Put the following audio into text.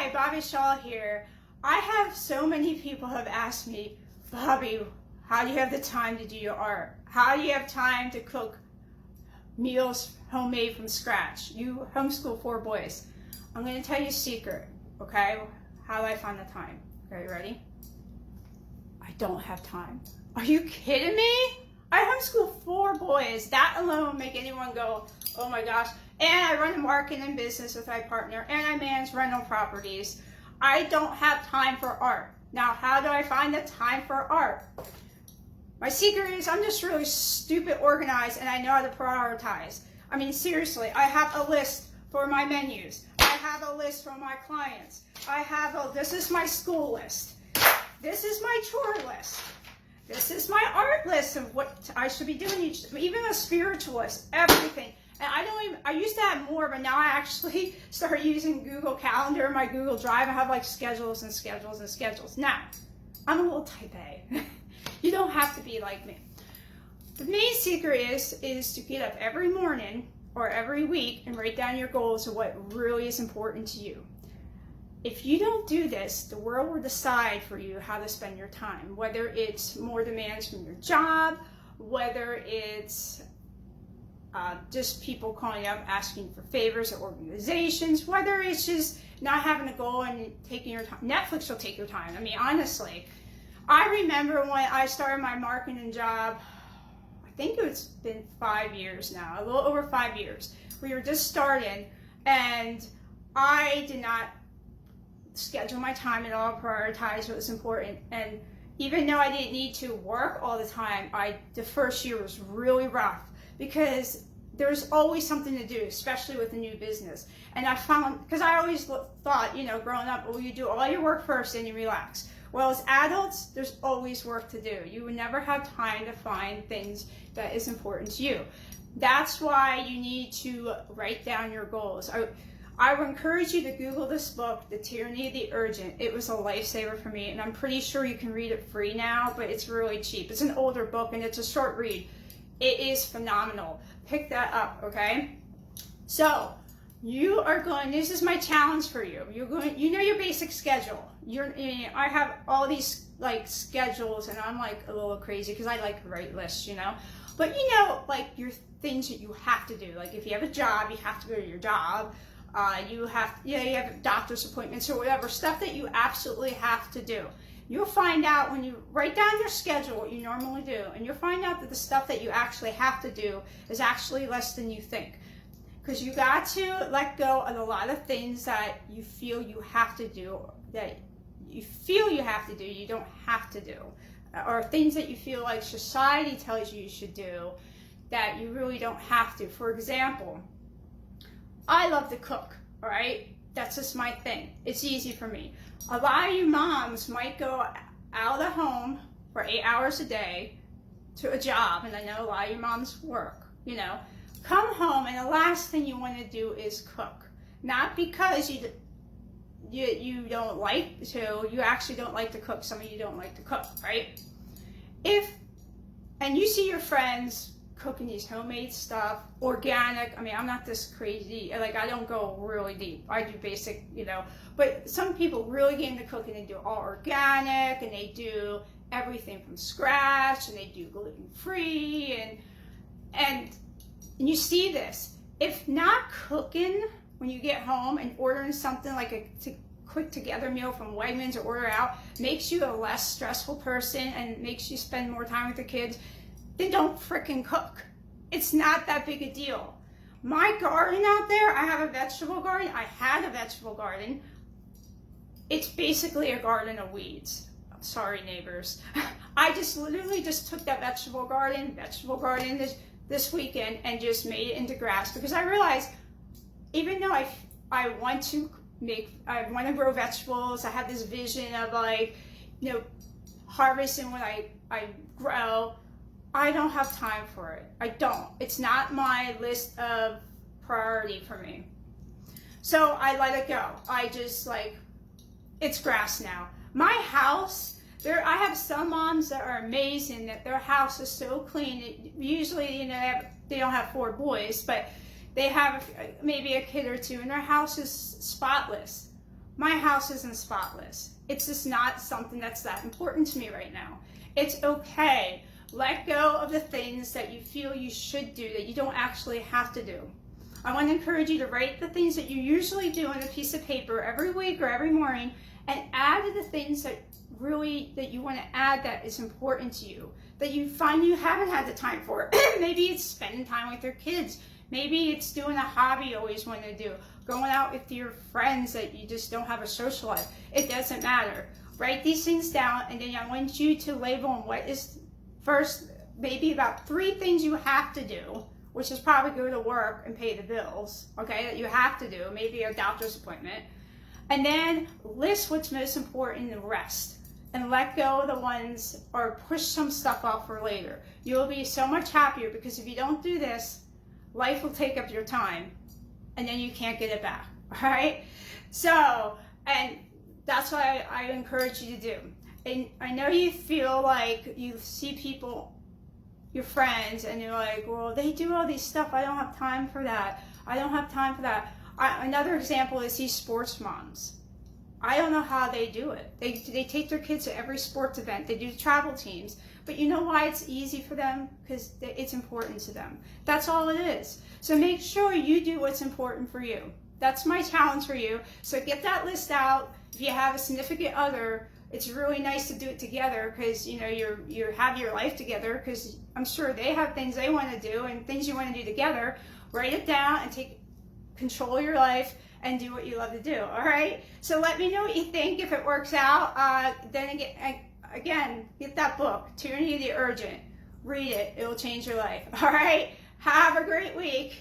Hi, Bobby Shaw here. I have so many people have asked me, Bobby, how do you have the time to do your art? How do you have time to cook meals homemade from scratch? You homeschool 4 boys. I'm going to tell you a secret, okay? How I find the time. Okay, you ready? I don't have time. Are you kidding me? I homeschool 4 boys. That alone will make anyone go, oh my gosh. And I run a marketing business with my partner, and I manage rental properties. I don't have time for art. Now, how do I find the time for art? My secret is I'm just really stupid organized, and I know how to prioritize. I mean, seriously, I have a list for my menus. I have a list for my clients. This is my school list. This is my chore list. This is my art list of what I should be doing even a spiritual list, everything. And I used to have more, but now I actually started using Google Calendar, my Google Drive. I have like schedules and schedules and schedules. Now, I'm a little type A. You don't have to be like me. The main secret is to get up every morning or every week and write down your goals of what really is important to you. If you don't do this, the world will decide for you how to spend your time, whether it's more demands from your job, whether it's just people calling up asking for favors at organizations, whether it's just not having a goal and taking your time. Netflix will take your time. I mean, honestly, I remember when I started my marketing job, I think it's been 5 years now, a little over 5 years. We were just starting, and I did not schedule my time at all, prioritize what was important. And even though I didn't need to work all the time, the first year was really rough because there's always something to do, especially with a new business. And I found, because I always thought, growing up, well, you do all your work first and you relax. Well, as adults, there's always work to do. You would never have time to find things that is important to you. That's why you need to write down your goals. I would encourage you to Google this book, The Tyranny of the Urgent. It was a lifesaver for me, and I'm pretty sure you can read it free now, but it's really cheap. It's an older book, and it's a short read. It is phenomenal. Pick that up, okay? So, this is my challenge for you. You know your basic schedule. I have all these like schedules, and I'm like a little crazy because I like to write lists, But like your things that you have to do. Like if you have a job, you have to go to your job. You have doctor's appointments or whatever, stuff that you absolutely have to do. You'll find out when you write down your schedule what you normally do, and you'll find out that the stuff that you actually have to do is actually less than you think. Because you got to let go of a lot of things that you feel you have to do, you don't have to do. Or things that you feel like society tells you should do that you really don't have to. For example, I love to cook, all right? That's just my thing. It's easy for me. A lot of you moms might go out of the home for 8 hours a day to a job, and I know a lot of you moms work, Come home, and the last thing you want to do is cook. Not because you don't like to, you actually don't like to cook. Some of you don't like to cook, right? And you see your friends cooking these homemade stuff, organic. I mean, I'm not this crazy. Like, I don't go really deep. I do basic, But some people really get into cooking. They do all organic, and they do everything from scratch, and they do gluten-free, and you see this. If not cooking when you get home and ordering something like a quick together meal from Wegmans or order out makes you a less stressful person and makes you spend more time with the kids, then don't frickin' cook. It's not that big a deal. My garden out there, I have a vegetable garden. I had a vegetable garden. It's basically a garden of weeds. I'm sorry, neighbors. I literally took that vegetable garden this weekend and just made it into grass because I realized even though I want to grow vegetables, I have this vision of harvesting what I grow. I don't have time for it. I don't. It's not my list of priority for me. So I let it go. I just it's grass now. My house, I have some moms that are amazing that their house is so clean. Usually, they don't have 4 boys, but they have maybe a kid or 2 and their house is spotless. my house isn't spotless. It's just not something that's that important to me right now. It's okay. Let go of the things that you feel you should do that you don't actually have to do. I want to encourage you to write the things that you usually do on a piece of paper every week or every morning, and add to the things that you want to add that is important to you, that you find you haven't had the time for. Maybe it's spending time with your kids. Maybe it's doing a hobby you always want to do, going out with your friends that you just don't have a social life. It doesn't matter. Write these things down, and then I want you to label them. What is first, maybe about 3 things you have to do, which is probably go to work and pay the bills, okay, that you have to do, maybe a doctor's appointment. And then list what's most important and rest. And let go of the ones, or push some stuff off for later. You'll be so much happier, because if you don't do this, life will take up your time, and then you can't get it back, all right? So, and that's what I encourage you to do. And I know you feel like you see people, your friends, and you're like, well, they do all these stuff. I don't have time for that. I don't have time for that. Another example is these sports moms. I don't know how they do it. They take their kids to every sports event. They do travel teams. But you know why it's easy for them? Because it's important to them. That's all it is. So make sure you do what's important for you. That's my challenge for you. So get that list out. If you have a significant other, it's really nice to do it together, because you know you have your life together, because I'm sure they have things they want to do and things you want to do together. Write it down and take control of your life and do what you love to do. All right, so let me know what you think. If it works out, then again, get that book, Tyranny of the Urgent. Read it. It will change your life. All right, have a great week.